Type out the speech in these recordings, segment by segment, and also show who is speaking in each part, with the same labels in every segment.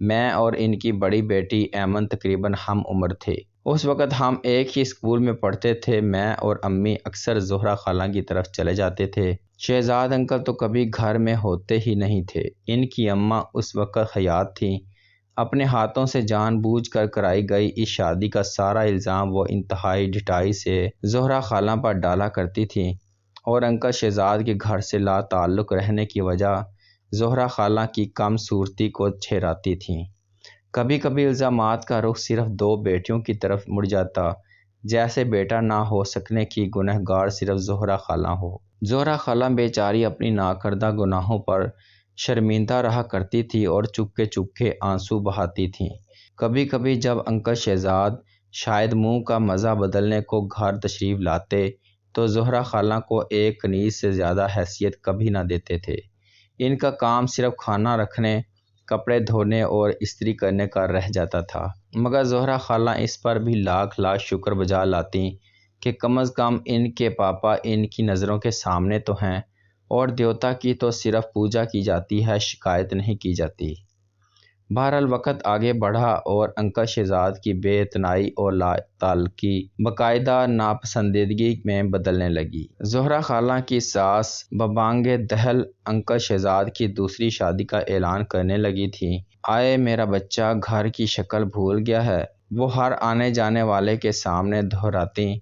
Speaker 1: میں اور ان کی بڑی بیٹی ایمن تقریباً ہم عمر تھے۔ اس وقت ہم ایک ہی اسکول میں پڑھتے تھے۔ میں اور امی اکثر زہرہ خالہ کی طرف چلے جاتے تھے۔ شہزاد انکل تو کبھی گھر میں ہوتے ہی نہیں تھے۔ ان کی اماں اس وقت حیات تھیں۔ اپنے ہاتھوں سے جان بوجھ کر کرائی گئی اس شادی کا سارا الزام وہ انتہائی ڈٹائی سے زہرہ خالہ پر ڈالا کرتی تھیں، اور انکل شہزاد کے گھر سے لا تعلق رہنے کی وجہ زہرہ خالہ کی کم صورتی کو ٹھہراتی تھیں۔ کبھی کبھی الزامات کا رخ صرف دو بیٹیوں کی طرف مڑ جاتا، جیسے بیٹا نہ ہو سکنے کی گنہگار صرف زہرہ خالہ ہو۔ زہرہ خالہ بیچاری اپنی ناکردہ گناہوں پر شرمندہ رہا کرتی تھی اور چپکے چپکے آنسو بہاتی تھیں۔ کبھی کبھی جب انکل شہزاد شاید منہ کا مزہ بدلنے کو گھر تشریف لاتے تو زہرہ خالہ کو ایک کنیز سے زیادہ حیثیت کبھی نہ دیتے تھے۔ ان کا کام صرف کھانا رکھنے، کپڑے دھونے اور استری کرنے کا رہ جاتا تھا، مگر زہرہ خالہ اس پر بھی لاکھ لاکھ شکر بجا لاتی کہ کم از کم ان کے پاپا ان کی نظروں کے سامنے تو ہیں، اور دیوتا کی تو صرف پوجا کی جاتی ہے، شکایت نہیں کی جاتی۔ بہرحال وقت آگے بڑھا اور انکل شہزاد کی بے اتنائی اور لا تعلقی باقاعدہ ناپسندیدگی میں بدلنے لگی۔ زہرہ خالہ کی ساس ببانگ دہل انکل شہزاد کی دوسری شادی کا اعلان کرنے لگی تھی۔ آئے میرا بچہ گھر کی شکل بھول گیا ہے، وہ ہر آنے جانے والے کے سامنے دہراتی۔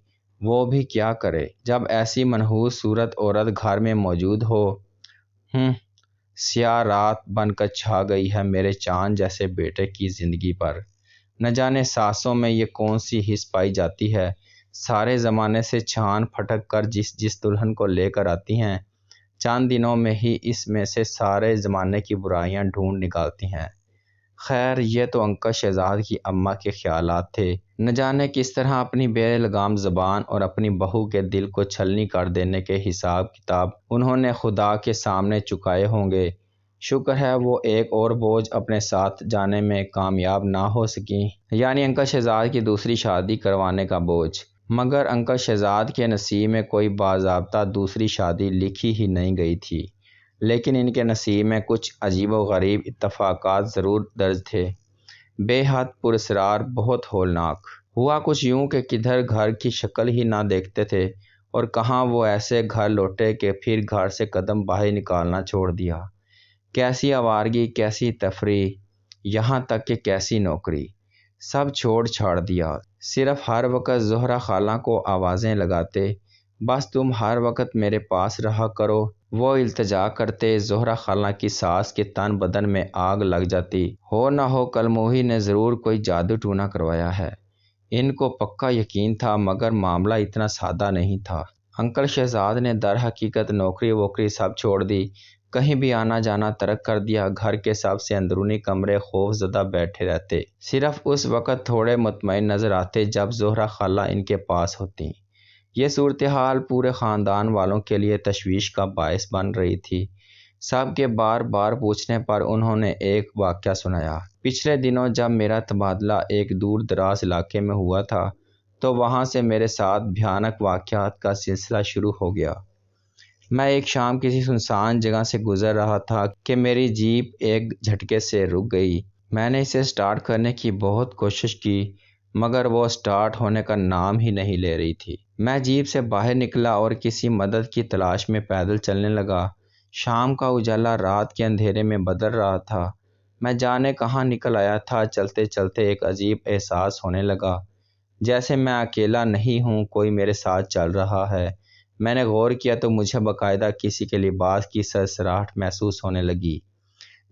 Speaker 1: وہ بھی کیا کرے جب ایسی منحوس صورت عورت گھر میں موجود ہو۔ سیاہ رات بن کر چھا گئی ہے میرے چاند جیسے بیٹے کی زندگی پر۔ نہ جانے ساسوں میں یہ کون سی حس پائی جاتی ہے، سارے زمانے سے چھان پھٹک کر جس دلہن کو لے کر آتی ہیں، چند دنوں میں ہی اس میں سے سارے زمانے کی برائیاں ڈھونڈ نکالتی ہیں۔ خیر یہ تو انکل شہزاد کی اماں کے خیالات تھے۔ نہ جانے کس طرح اپنی بے لگام زبان اور اپنی بہو کے دل کو چھلنی کر دینے کے حساب کتاب انہوں نے خدا کے سامنے چکائے ہوں گے۔ شکر ہے وہ ایک اور بوجھ اپنے ساتھ جانے میں کامیاب نہ ہو سکیں، یعنی انکل شہزاد کی دوسری شادی کروانے کا بوجھ۔ مگر انکل شہزاد کے نصیب میں کوئی باضابطہ دوسری شادی لکھی ہی نہیں گئی تھی، لیکن ان کے نصیب میں کچھ عجیب و غریب اتفاقات ضرور درج تھے، بے حد پراسرار، بہت ہولناک۔ ہوا کچھ یوں کہ کدھر گھر کی شکل ہی نہ دیکھتے تھے، اور کہاں وہ ایسے گھر لوٹے کہ پھر گھر سے قدم باہر نکالنا چھوڑ دیا۔ کیسی آوارگی، کیسی تفریح، یہاں تک کہ کیسی نوکری، سب چھوڑ چھاڑ دیا۔ صرف ہر وقت زہرہ خالہ کو آوازیں لگاتے، بس تم ہر وقت میرے پاس رہا کرو۔ وہ التجا کرتے، زہرہ خالہ کی ساس کے تن بدن میں آگ لگ جاتی۔ ہو نہ ہو کل موہی نے ضرور کوئی جادو ٹونا کروایا ہے۔ ان کو پکا یقین تھا، مگر معاملہ اتنا سادہ نہیں تھا۔ انکل شہزاد نے در حقیقت نوکری ووکری سب چھوڑ دی، کہیں بھی آنا جانا ترک کر دیا۔ گھر کے سب سے اندرونی کمرے خوف زدہ بیٹھے رہتے، صرف اس وقت تھوڑے مطمئن نظر آتے جب زہرہ خالہ ان کے پاس ہوتی۔ یہ صورتحال پورے خاندان والوں کے لیے تشویش کا باعث بن رہی تھی۔ سب کے بار بار پوچھنے پر انہوں نے ایک واقعہ سنایا۔ پچھلے دنوں جب میرا تبادلہ ایک دور دراز علاقے میں ہوا تھا تو وہاں سے میرے ساتھ بھیانک واقعات کا سلسلہ شروع ہو گیا۔ میں ایک شام کسی سنسان جگہ سے گزر رہا تھا کہ میری جیپ ایک جھٹکے سے رک گئی۔ میں نے اسے سٹارٹ کرنے کی بہت کوشش کی، مگر وہ سٹارٹ ہونے کا نام ہی نہیں لے رہی تھی۔ میں جیپ سے باہر نکلا اور کسی مدد کی تلاش میں پیدل چلنے لگا۔ شام کا اجالا رات کے اندھیرے میں بدل رہا تھا۔ میں جانے کہاں نکل آیا تھا۔ چلتے چلتے ایک عجیب احساس ہونے لگا، جیسے میں اکیلا نہیں ہوں، کوئی میرے ساتھ چل رہا ہے۔ میں نے غور کیا تو مجھے باقاعدہ کسی کے لباس کی سرسراہٹ محسوس ہونے لگی۔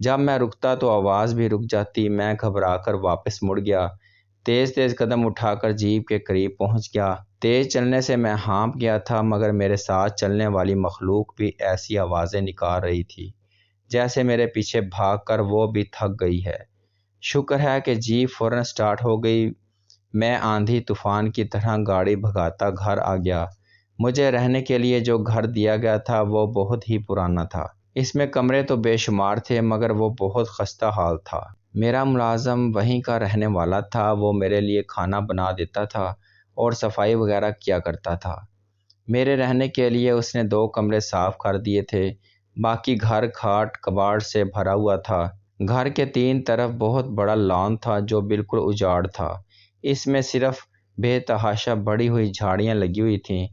Speaker 1: جب میں رکتا تو آواز بھی رک جاتی۔ میں گھبرا کر واپس مڑ گیا، تیز تیز قدم اٹھا کر جیپ کے قریب پہنچ گیا۔ تیز چلنے سے میں ہانپ گیا تھا، مگر میرے ساتھ چلنے والی مخلوق بھی ایسی آوازیں نکال رہی تھی جیسے میرے پیچھے بھاگ کر وہ بھی تھک گئی ہے۔ شکر ہے کہ جیپ فوراً سٹارٹ ہو گئی۔ میں آندھی طوفان کی طرح گاڑی بھگاتا گھر آ گیا۔ مجھے رہنے کے لیے جو گھر دیا گیا تھا وہ بہت ہی پرانا تھا۔ اس میں کمرے تو بے شمار تھے، مگر وہ بہت خستہ حال تھا۔ میرا ملازم وہیں کا رہنے والا تھا، وہ میرے لیے کھانا بنا دیتا تھا اور صفائی وغیرہ کیا کرتا تھا۔ میرے رہنے کے لیے اس نے 2 کمرے صاف کر دیے تھے، باقی گھر کھاٹ کباڑ سے بھرا ہوا تھا۔ گھر کے تین طرف بہت بڑا لان تھا جو بالکل اجاڑ تھا۔ اس میں صرف بے تحاشا بڑھی ہوئی جھاڑیاں لگی ہوئی تھیں۔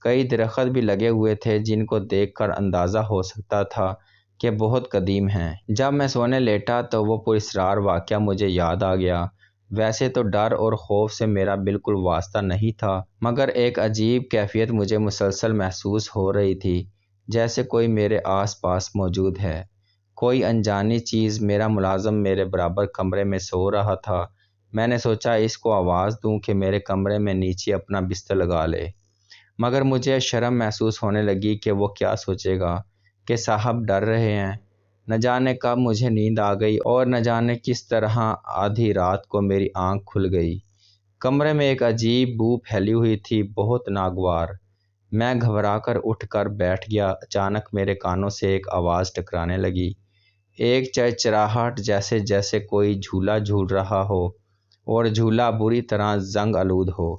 Speaker 1: کئی درخت بھی لگے ہوئے تھے جن کو دیکھ کر اندازہ ہو سکتا تھا کہ بہت قدیم ہیں۔ جب میں سونے لیٹا تو وہ پراسرار واقعہ مجھے یاد آ گیا۔ ویسے تو ڈر اور خوف سے میرا بالکل واسطہ نہیں تھا، مگر ایک عجیب کیفیت مجھے مسلسل محسوس ہو رہی تھی، جیسے کوئی میرے آس پاس موجود ہے۔ کوئی انجانی چیز۔ میرا ملازم میرے برابر کمرے میں سو رہا تھا۔ میں نے سوچا اس کو آواز دوں کہ میرے کمرے میں نیچے اپنا بستر لگا لے، مگر مجھے شرم محسوس ہونے لگی کہ وہ کیا سوچے گا کہ صاحب ڈر رہے ہیں۔ نہ جانے کب مجھے نیند آ گئی اور نہ جانے کس طرح آدھی رات کو میری آنکھ کھل گئی۔ کمرے میں ایک عجیب بو پھیلی ہوئی تھی، بہت ناگوار۔ میں گھبرا کر اٹھ کر بیٹھ گیا۔ اچانک میرے کانوں سے ایک آواز ٹکرانے لگی، ایک چرچراہٹ، جیسے کوئی جھولا جھول رہا ہو اور جھولا بری طرح زنگ آلود ہو۔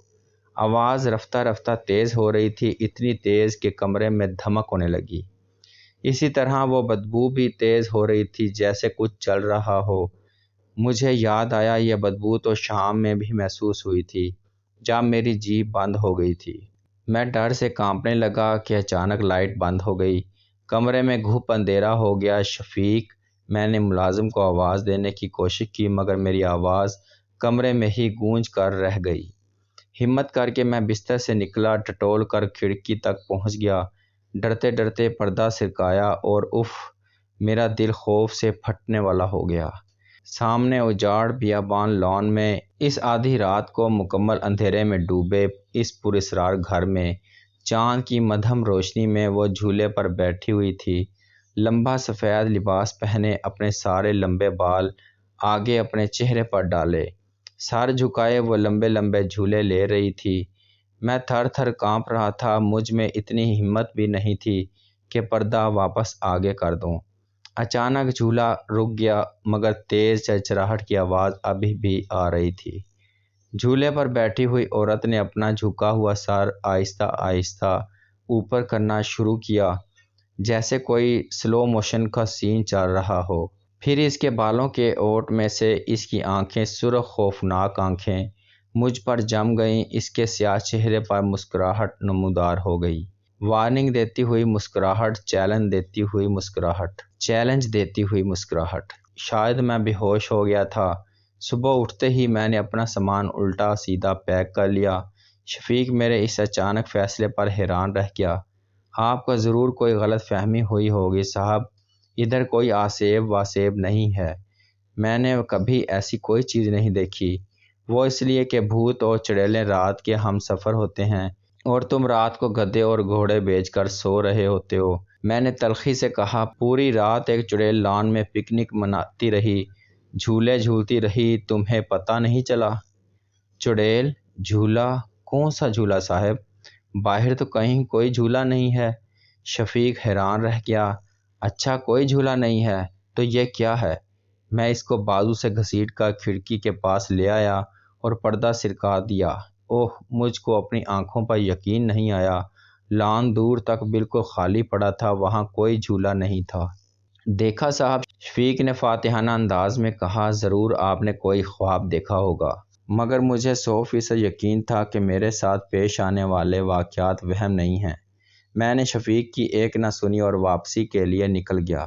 Speaker 1: آواز رفتہ رفتہ تیز ہو رہی تھی، اتنی تیز کہ کمرے میں دھمک ہونے لگی۔ اسی طرح وہ بدبو بھی تیز ہو رہی تھی، جیسے کچھ چل رہا ہو۔ مجھے یاد آیا یہ بدبو تو شام میں بھی محسوس ہوئی تھی جب میری جیبھ بند ہو گئی تھی۔ میں ڈر سے کانپنے لگا کہ اچانک لائٹ بند ہو گئی۔ کمرے میں گھپ اندھیرا ہو گیا۔ شفیق! میں نے ملازم کو آواز دینے کی کوشش کی، مگر میری آواز کمرے میں ہی گونج کر رہ گئی۔ ہمت کر کے میں بستر سے نکلا، ٹٹول کر کھڑکی تک پہنچ گیا۔ ڈرتے ڈرتے پردہ سرکایا اور اف! میرا دل خوف سے پھٹنے والا ہو گیا۔ سامنے اجاڑ بیابان لان میں اس آدھی رات کو مکمل اندھیرے میں ڈوبے اس پراسرار گھر میں چاند کی مدھم روشنی میں وہ جھولے پر بیٹھی ہوئی تھی، لمبا سفید لباس پہنے، اپنے سارے لمبے بال آگے اپنے چہرے پر ڈالے، سر جھکائے وہ لمبے لمبے جھولے لے رہی تھی۔ میں تھر تھر کانپ رہا تھا۔ مجھ میں اتنی ہمت بھی نہیں تھی کہ پردہ واپس آگے کر دوں۔ اچانک جھولا رک گیا، مگر تیز چرچراہٹ کی آواز ابھی بھی آ رہی تھی۔ جھولے پر بیٹھی ہوئی عورت نے اپنا جھکا ہوا سر آہستہ آہستہ اوپر کرنا شروع کیا، جیسے کوئی سلو موشن کا سین چل رہا ہو۔ پھر اس کے بالوں کے اوٹ میں سے اس کی آنکھیں، سرخ خوفناک آنکھیں، مجھ پر جم گئیں۔ اس کے سیاہ چہرے پر مسکراہٹ نمودار ہو گئی، وارننگ دیتی ہوئی مسکراہٹ، چیلنج دیتی ہوئی مسکراہٹ۔ شاید میں بے ہوش ہو گیا تھا۔ صبح اٹھتے ہی میں نے اپنا سامان الٹا سیدھا پیک کر لیا۔ شفیق میرے اس اچانک فیصلے پر حیران رہ گیا۔ آپ کو ضرور کوئی غلط فہمی ہوئی ہوگی صاحب، ادھر کوئی آسیب واسیب نہیں ہے۔ میں نے کبھی ایسی کوئی چیز نہیں دیکھی۔ وہ اس لیے کہ بھوت اور چڑیلیں رات کے ہم سفر ہوتے ہیں اور تم رات کو گدھے اور گھوڑے بیچ کر سو رہے ہوتے ہو۔ میں نے تلخی سے کہا، پوری رات ایک چڑیل لان میں پکنک مناتی رہی، جھولے جھولتی رہی، تمہیں پتہ نہیں چلا؟ چڑیل؟ جھولا؟ کون سا جھولا صاحب؟ باہر تو کہیں کوئی جھولا نہیں ہے۔ شفیق حیران رہ گیا۔ اچھا کوئی جھولا نہیں ہے تو یہ کیا ہے؟ میں اس کو بازو سے گھسیٹ کر کھڑکی کے پاس لے آیا اور پردہ سرکا دیا۔ اوہ! مجھ کو اپنی آنکھوں پر یقین نہیں آیا۔ لان دور تک بالکل خالی پڑا تھا، وہاں کوئی جھولا نہیں تھا۔ دیکھا صاحب، شفیق نے فاتحانہ انداز میں کہا، ضرور آپ نے کوئی خواب دیکھا ہوگا، مگر مجھے 100% یقین تھا کہ میرے ساتھ پیش آنے والے واقعات وہم نہیں ہیں۔ میں نے شفیق کی ایک نہ سنی اور واپسی کے لیے نکل گیا۔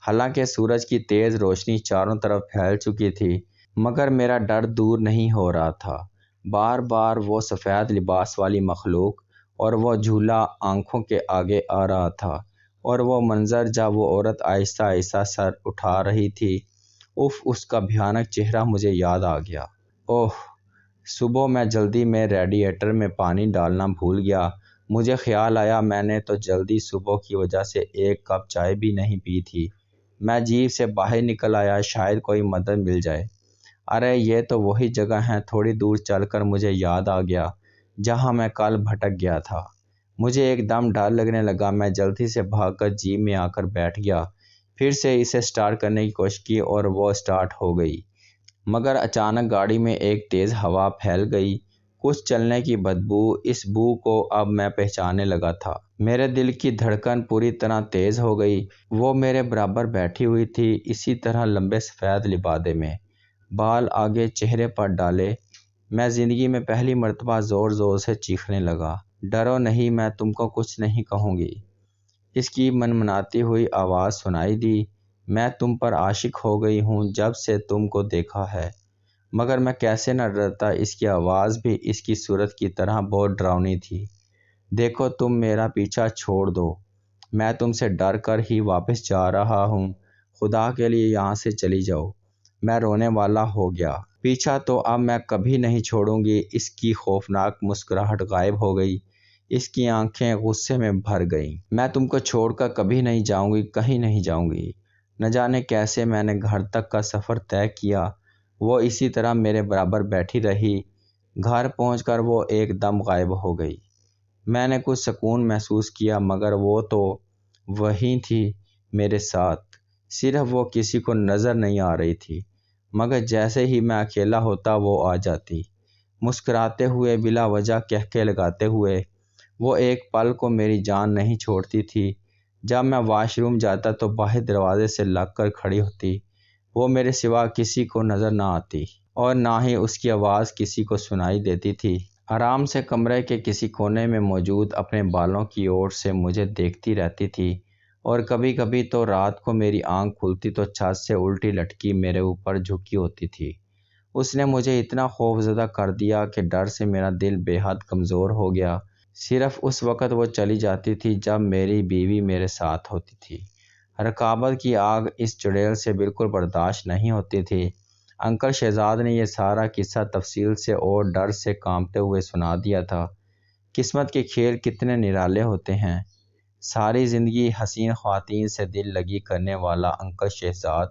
Speaker 1: حالانکہ سورج کی تیز روشنی چاروں طرف پھیل چکی تھی، مگر میرا ڈر دور نہیں ہو رہا تھا۔ بار بار وہ سفید لباس والی مخلوق اور وہ جھولا آنکھوں کے آگے آ رہا تھا، اور وہ منظر جب وہ عورت آہستہ آہستہ سر اٹھا رہی تھی، اس کا بھیانک چہرہ مجھے یاد آ گیا۔ اوہ! صبح میں جلدی میں ریڈیئیٹر میں پانی ڈالنا بھول گیا۔ مجھے خیال آیا میں نے تو جلدی صبح کی وجہ سے ایک کپ چائے بھی نہیں پی تھی۔ میں جیپ سے باہر نکل آیا، شاید کوئی مدد مل جائے۔ ارے یہ تو وہی جگہ ہے۔ تھوڑی دور چل کر مجھے یاد آ گیا جہاں میں کل بھٹک گیا تھا۔ مجھے ایک دم ڈر لگنے لگا۔ میں جلدی سے بھاگ کر جیپ میں آ کر بیٹھ گیا، پھر سے اسے سٹارٹ کرنے کی کوشش کی اور وہ سٹارٹ ہو گئی، مگر اچانک گاڑی میں ایک تیز ہوا پھیل گئی۔ کچھ چلنے کی بدبو، اس بو کو اب میں پہچاننے لگا تھا۔ میرے دل کی دھڑکن پوری طرح تیز ہو گئی۔ وہ میرے برابر بیٹھی ہوئی تھی، اسی طرح لمبے سفید لبادے میں، بال آگے چہرے پر ڈالے۔ میں زندگی میں پہلی مرتبہ زور زور سے چیخنے لگا، ڈرو نہیں، میں تم کو کچھ نہیں کہوں گی۔ اس کی منمناتی ہوئی آواز سنائی دی، میں تم پر عاشق ہو گئی ہوں جب سے تم کو دیکھا ہے۔ مگر میں کیسے نہ ڈرتا، اس کی آواز بھی اس کی صورت کی طرح بہت ڈراؤنی تھی۔ دیکھو تم میرا پیچھا چھوڑ دو، میں تم سے ڈر کر ہی واپس جا رہا ہوں، خدا کے لیے یہاں سے چلی جاؤ۔ میں رونے والا ہو گیا۔ پیچھا تو اب میں کبھی نہیں چھوڑوں گی۔ اس کی خوفناک مسکراہٹ غائب ہو گئی، اس کی آنکھیں غصے میں بھر گئیں۔ میں تم کو چھوڑ کر کبھی نہیں جاؤں گی، کہیں نہیں جاؤں گی۔ نہ جانے کیسے میں نے گھر تک کا سفر طے کیا۔ وہ اسی طرح میرے برابر بیٹھی رہی۔ گھر پہنچ کر وہ ایک دم غائب ہو گئی۔ میں نے کچھ سکون محسوس کیا، مگر وہ تو وہیں تھی میرے ساتھ، صرف وہ کسی کو نظر نہیں آ رہی تھی۔ مگر جیسے ہی میں اکیلا ہوتا وہ آ جاتی، مسکراتے ہوئے، بلا وجہ کہکے لگاتے ہوئے۔ وہ ایک پل کو میری جان نہیں چھوڑتی تھی۔ جب میں واش روم جاتا تو باہر دروازے سے لگ کر کھڑی ہوتی۔ وہ میرے سوا کسی کو نظر نہ آتی اور نہ ہی اس کی آواز کسی کو سنائی دیتی تھی۔ آرام سے کمرے کے کسی کونے میں موجود اپنے بالوں کی اور سے مجھے دیکھتی رہتی تھی، اور کبھی کبھی تو رات کو میری آنکھ کھلتی تو چھت سے الٹی لٹکی میرے اوپر جھکی ہوتی تھی۔ اس نے مجھے اتنا خوفزدہ کر دیا کہ ڈر سے میرا دل بے حد کمزور ہو گیا۔ صرف اس وقت وہ چلی جاتی تھی جب میری بیوی میرے ساتھ ہوتی تھی۔ رقابت کی آگ اس چڑیل سے بالکل برداشت نہیں ہوتی تھی۔ انکل شہزاد نے یہ سارا قصہ تفصیل سے اور ڈر سے کانپتے ہوئے سنا دیا تھا۔ قسمت کے کھیل کتنے نرالے ہوتے ہیں۔ ساری زندگی حسین خواتین سے دل لگی کرنے والا انکل شہزاد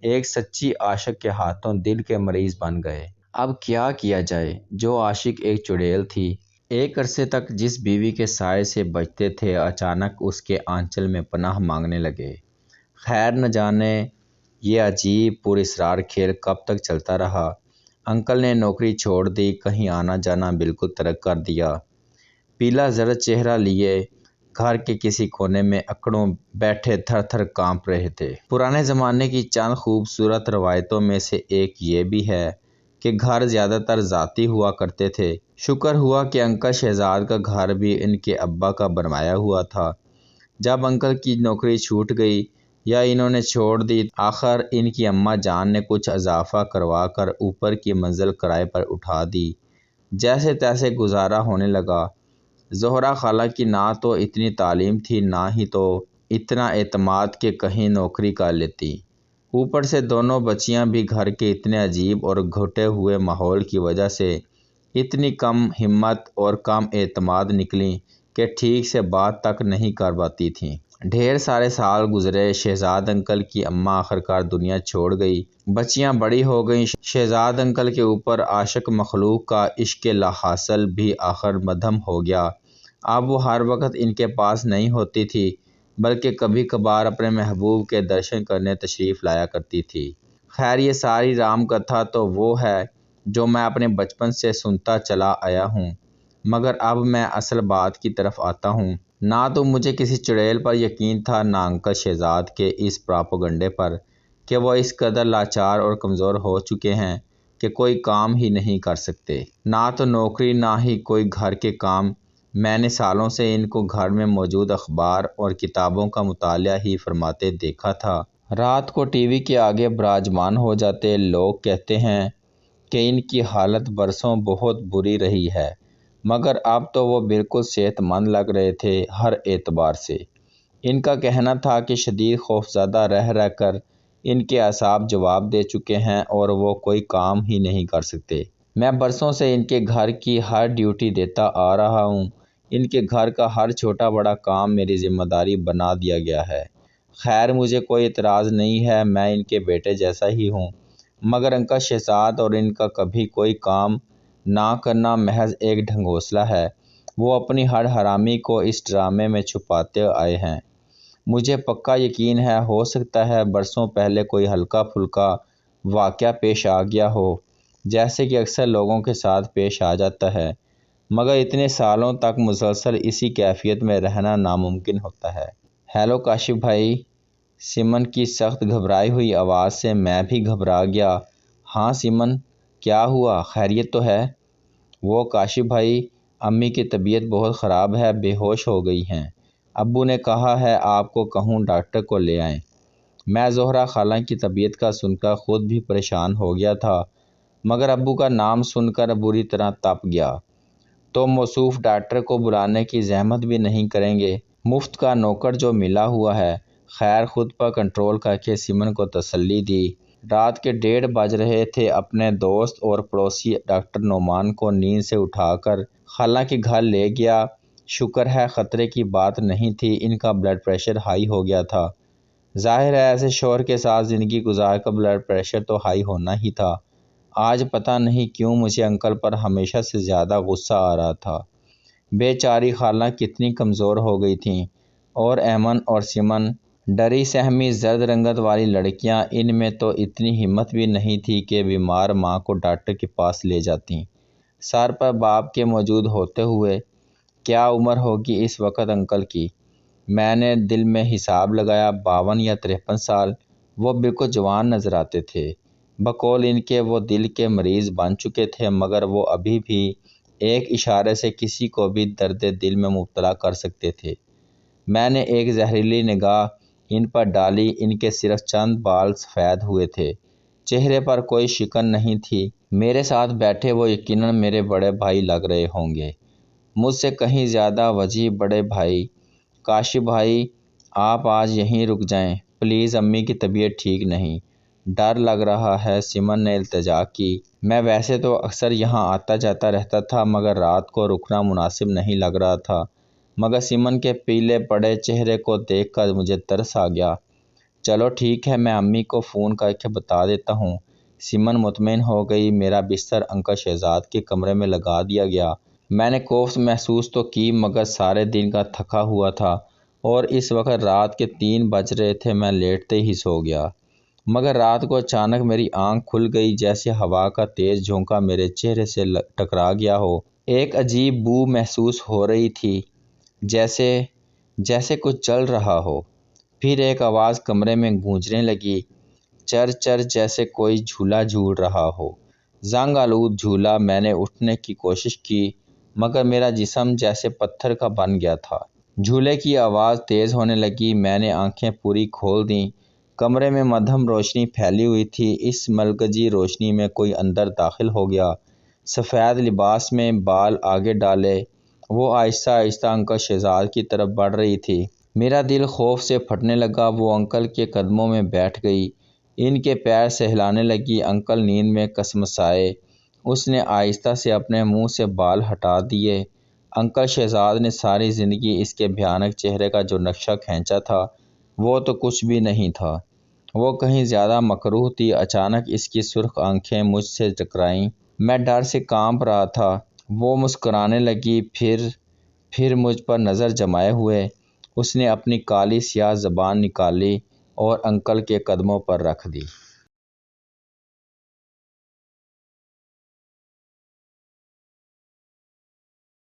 Speaker 1: ایک سچی عاشق کے ہاتھوں دل کے مریض بن گئے۔ اب کیا کیا جائے؟ جو عاشق ایک چڑیل تھی، ایک عرصے تک جس بیوی کے سائے سے بچتے تھے، اچانک اس کے آنچل میں پناہ مانگنے لگے۔ خیر نہ جانے یہ عجیب پراسرار کھیل کب تک چلتا رہا۔ انکل نے نوکری چھوڑ دی، کہیں آنا جانا بالکل ترک کر دیا۔ پیلا زرد چہرہ لیے گھر کے کسی کونے میں اکڑوں بیٹھے تھر تھر کانپ رہے تھے۔ پرانے زمانے کی چند خوبصورت روایتوں میں سے ایک یہ بھی ہے کہ گھر زیادہ تر ذاتی ہوا کرتے تھے۔ شکر ہوا کہ انکل شہزاد کا گھر بھی ان کے ابا کا بنوایا ہوا تھا۔ جب انکل کی نوکری چھوٹ گئی یا انہوں نے چھوڑ دی، آخر ان کی اماں جان نے کچھ اضافہ کروا کر اوپر کی منزل کرائے پر اٹھا دی۔ جیسے تیسے گزارا ہونے لگا۔ زہرا خالہ کی نہ تو اتنی تعلیم تھی، نہ ہی تو اتنا اعتماد کہ کہیں نوکری کر لیتی۔ اوپر سے دونوں بچیاں بھی گھر کے اتنے عجیب اور گھٹے ہوئے ماحول کی وجہ سے اتنی کم ہمت اور کم اعتماد نکلیں کہ ٹھیک سے بات تک نہیں کر پاتی تھیں۔ ڈھیر سارے سال گزرے۔ شہزاد انکل کی اماں آخرکار دنیا چھوڑ گئی۔ بچیاں بڑی ہو گئیں۔ شہزاد انکل کے اوپر عاشق مخلوق کا عشق لاحاصل بھی آخر مدھم ہو گیا۔ اب وہ ہر وقت ان کے پاس نہیں ہوتی تھی، بلکہ کبھی کبھار اپنے محبوب کے درشن کرنے تشریف لایا کرتی تھی۔ خیر یہ ساری رام کتھا تو وہ ہے جو میں اپنے بچپن سے سنتا چلا آیا ہوں، مگر اب میں اصل بات کی طرف آتا ہوں۔ نہ تو مجھے کسی چڑیل پر یقین تھا، نہ انکل شہزاد کے اس پراپوگنڈے پر کہ وہ اس قدر لاچار اور کمزور ہو چکے ہیں کہ کوئی کام ہی نہیں کر سکتے۔ نہ تو نوکری، نہ ہی کوئی گھر کے کام۔ میں نے سالوں سے ان کو گھر میں موجود اخبار اور کتابوں کا مطالعہ ہی فرماتے دیکھا تھا۔ رات کو ٹی وی کے آگے براجمان ہو جاتے۔ لوگ کہتے ہیں کہ ان کی حالت برسوں بہت بری رہی ہے، مگر اب تو وہ بالکل صحت مند لگ رہے تھے ہر اعتبار سے۔ ان کا کہنا تھا کہ شدید خوفزدہ رہ رہ کر ان کے اعصاب جواب دے چکے ہیں اور وہ کوئی کام ہی نہیں کر سکتے۔ میں برسوں سے ان کے گھر کی ہر ڈیوٹی دیتا آ رہا ہوں۔ ان کے گھر کا ہر چھوٹا بڑا کام میری ذمہ داری بنا دیا گیا ہے۔ خیر مجھے کوئی اعتراض نہیں ہے، میں ان کے بیٹے جیسا ہی ہوں، مگر انکل شہزاد اور ان کا کبھی کوئی کام نہ کرنا محض ایک ڈھنگوسلا ہے۔ وہ اپنی ہر حرامی کو اس ڈرامے میں چھپاتے آئے ہیں۔ مجھے پکا یقین ہے، ہو سکتا ہے برسوں پہلے کوئی ہلکا پھلکا واقعہ پیش آ گیا ہو، جیسے کہ اکثر لوگوں کے ساتھ پیش آ جاتا ہے، مگر اتنے سالوں تک مسلسل اسی کیفیت میں رہنا ناممکن ہوتا ہے۔ ہیلو کاشف بھائی، سمن کی سخت گھبرائی ہوئی آواز سے میں بھی گھبرا گیا۔ ہاں سمن، کیا ہوا، خیریت تو ہے؟ وہ کاشف بھائی، امی کی طبیعت بہت خراب ہے، بے ہوش ہو گئی ہیں۔ ابو نے کہا ہے آپ کو کہوں ڈاکٹر کو لے آئیں۔ میں زہرہ خالہ کی طبیعت کا سن کر خود بھی پریشان ہو گیا تھا، مگر ابو کا نام سن کر بری طرح تپ گیا۔ تو موصوف ڈاکٹر کو بلانے کی زحمت بھی نہیں کریں گے؟ مفت کا نوکر جو ملا ہوا ہے۔ خیر، خود پر کنٹرول کر کے سمن کو تسلی دی۔ رات کے 1:30 بج رہے تھے۔ اپنے دوست اور پڑوسی ڈاکٹر نعمان کو نیند سے اٹھا کر خالہ کے گھر لے گیا۔ شکر ہے خطرے کی بات نہیں تھی، ان کا بلڈ پریشر ہائی ہو گیا تھا۔ ظاہر ہے ایسے شوہر کے ساتھ زندگی گزار کر بلڈ پریشر تو ہائی ہونا ہی تھا۔ آج پتہ نہیں کیوں مجھے انکل پر ہمیشہ سے زیادہ غصہ آ رہا تھا۔ بے چاری خالہ کتنی کمزور ہو گئی تھیں، اور ایمن اور سمن، ڈری سہمی زرد رنگت والی لڑکیاں، ان میں تو اتنی ہمت بھی نہیں تھی کہ بیمار ماں کو ڈاکٹر کے پاس لے جاتیں۔ سر پر باپ کے موجود ہوتے ہوئے کیا عمر ہوگی اس وقت انکل کی؟ میں نے دل میں حساب لگایا، 52 یا 53 سال۔ وہ بالکل جوان نظر آتے تھے۔ بقول ان کے وہ دل کے مریض بن چکے تھے، مگر وہ ابھی بھی ایک اشارے سے کسی کو بھی درد دل میں مبتلا کر سکتے تھے۔ میں نے ایک زہریلی نگاہ ان پر ڈالی، ان کے صرف چند بال سفید ہوئے تھے، چہرے پر کوئی شکن نہیں تھی۔ میرے ساتھ بیٹھے وہ یقیناً میرے بڑے بھائی لگ رہے ہوں گے، مجھ سے کہیں زیادہ وجیح بڑے بھائی۔ کاشف بھائی، آپ آج یہیں رک جائیں پلیز، امی کی طبیعت ٹھیک نہیں، ڈر لگ رہا ہے، سمن نے التجا کی۔ میں ویسے تو اکثر یہاں آتا جاتا رہتا تھا، مگر رات کو رکنا مناسب نہیں لگ رہا تھا۔ مگر سمن کے پیلے پڑے چہرے کو دیکھ کر مجھے ترس آ گیا۔ چلو ٹھیک ہے، میں امی کو فون کر کے بتا دیتا ہوں۔ سمن مطمئن ہو گئی۔ میرا بستر انکل شہزاد کے کمرے میں لگا دیا گیا۔ میں نے کوفت محسوس تو کی، مگر سارے دن کا تھکا ہوا تھا، اور اس وقت رات کے 3 بج رہے تھے۔ میں لیٹتے ہی سو گیا، مگر رات کو اچانک میری آنکھ کھل گئی، جیسے ہوا کا تیز جھونکا میرے چہرے سے ٹکرا گیا ہو۔ ایک عجیب بو محسوس ہو رہی تھی، جیسے کچھ جل رہا ہو۔ پھر ایک آواز کمرے میں گونجنے لگی، چر چر، جیسے کوئی جھولا جھول رہا ہو، زنگ آلود جھولا۔ میں نے اٹھنے کی کوشش کی، مگر میرا جسم جیسے پتھر کا بن گیا تھا۔ جھولے کی آواز تیز ہونے لگی، میں نے آنکھیں پوری کھول دیں۔ کمرے میں مدھم روشنی پھیلی ہوئی تھی۔ اس ملگجی روشنی میں کوئی اندر داخل ہو گیا، سفید لباس میں، بال آگے ڈالے۔ وہ آہستہ آہستہ انکل شہزاد کی طرف بڑھ رہی تھی۔ میرا دل خوف سے پھٹنے لگا۔ وہ انکل کے قدموں میں بیٹھ گئی، ان کے پیر سہلانے لگی۔ انکل نیند میں کسمسائے۔ اس نے آہستہ سے اپنے منہ سے بال ہٹا دیے۔ انکل شہزاد نے ساری زندگی اس کے بھیانک چہرے کا جو نقشہ کھینچا تھا، وہ تو کچھ بھی نہیں تھا، وہ کہیں زیادہ مکروہ تھی۔ اچانک اس کی سرخ آنکھیں مجھ سے ٹکرائیں۔ میں ڈر سے کانپ رہا تھا۔ وہ مسکرانے لگی، پھر مجھ پر نظر جمائے ہوئے اس نے اپنی کالی سیاہ زبان نکالی اور انکل کے قدموں پر رکھ دی۔